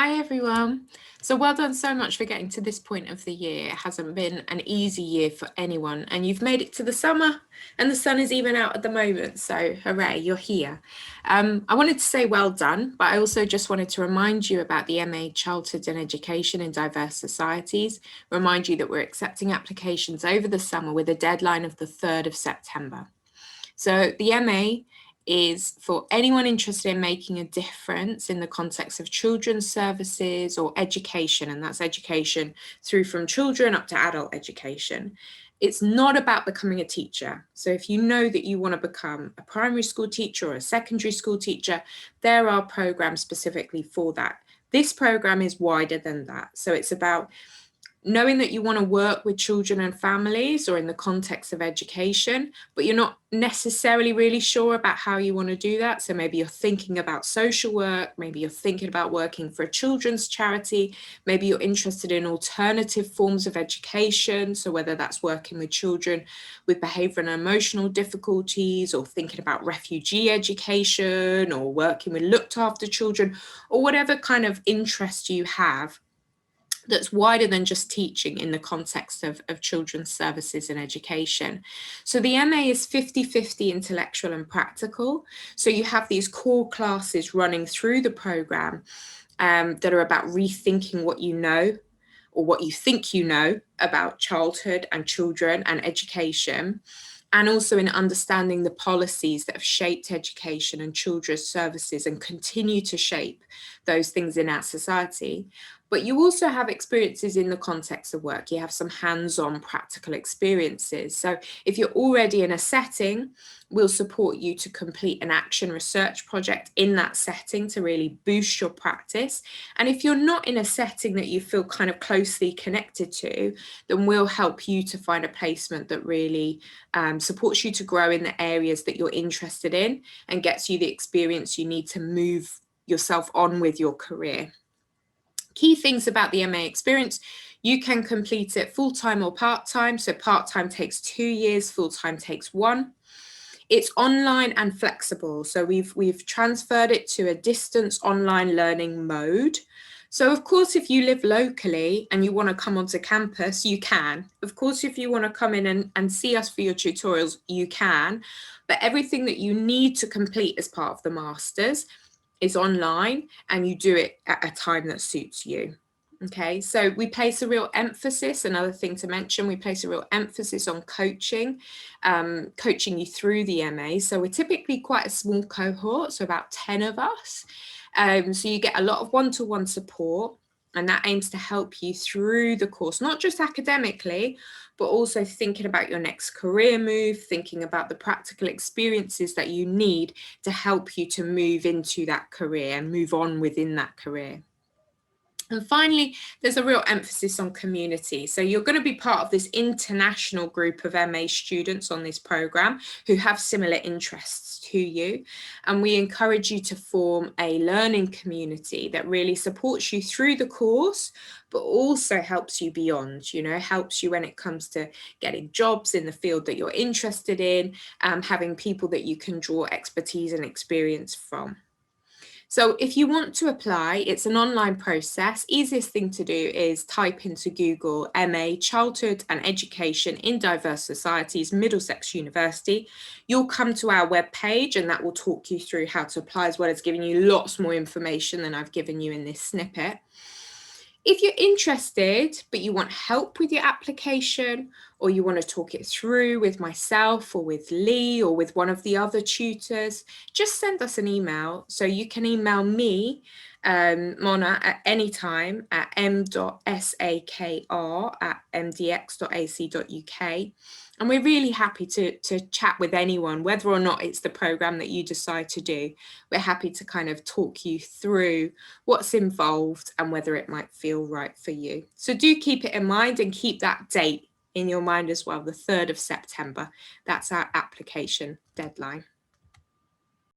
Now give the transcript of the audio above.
Hi everyone. So well done so much for getting to this point of the year. It hasn't been an easy year for anyone, and you've made it to the summer and the sun is even out at the moment. So hooray, you're here. I wanted to say well done, but I also just wanted to remind you about the MA Childhood and Education in Diverse Societies. Remind you that we're accepting applications over the summer with a deadline of the 3rd of September. So the MA is for anyone interested in making a difference in the context of children's services or education, and that's education through from children up to adult education. It's not about becoming a teacher. So if you know that you want to become a primary school teacher or a secondary school teacher, there are programs specifically for that. This program is wider than that. So it's about knowing that you want to work with children and families or in the context of education, but you're not necessarily really sure about how you want to do that. So maybe you're thinking about social work, maybe you're thinking about working for a children's charity, maybe you're interested in alternative forms of education. So whether that's working with children with behavioral and emotional difficulties, or thinking about refugee education, or working with looked after children, or whatever kind of interest you have that's wider than just teaching in the context of children's services and education. So the MA is 50-50 intellectual and practical. So you have these core classes running through the programme that are about rethinking what you know or what you think you know about childhood and children and education, and also in understanding the policies that have shaped education and children's services and continue to shape those things in our society. But you also have experiences in the context of work. You have some hands-on practical experiences. So if you're already in a setting, we'll support you to complete an action research project in that setting to really boost your practice. And if you're not in a setting that you feel kind of closely connected to, then we'll help you to find a placement that really supports you to grow in the areas that you're interested in and gets you the experience you need to move yourself on with your career. Key things about the MA experience: you can complete it full-time or part-time. So part-time takes 2 years, full-time takes 1. It's online and flexible. So we've transferred it to a distance online learning mode. So of course, if you live locally and you want to come onto campus, you can. Of course, if you want to come in and see us for your tutorials, you can. But everything that you need to complete as part of the Masters is online, and you do it at a time that suits you. Okay, so we place a real emphasis, another thing to mention, we place a real emphasis on coaching you through the MA. So we're typically quite a small cohort, so about 10 of us. So you get a lot of one-to-one support, and that aims to help you through the course, not just academically, but also thinking about your next career move, thinking about the practical experiences that you need to help you to move into that career and move on within that career. And finally, there's a real emphasis on community. So you're going to be part of this international group of MA students on this programme who have similar interests to you. And we encourage you to form a learning community that really supports you through the course, but also helps you beyond, helps you when it comes to getting jobs in the field that you're interested in, having people that you can draw expertise and experience from. So if you want to apply, it's an online process. Easiest thing to do is type into Google MA Childhood and Education in Diverse Societies, Middlesex University. You'll come to our webpage, and that will talk you through how to apply, as well as giving you lots more information than I've given you in this snippet. If you're interested, but you want help with your application, or you want to talk it through with myself or with Lee or with one of the other tutors, just send us an email. So you can email me, Mona, at any time at m.sakr@mdx.ac.uk. And we're really happy to chat with anyone, whether or not it's the programme that you decide to do. We're happy to kind of talk you through what's involved and whether it might feel right for you. So do keep it in mind, and keep that date in your mind as well, the 3rd of September. That's our application deadline.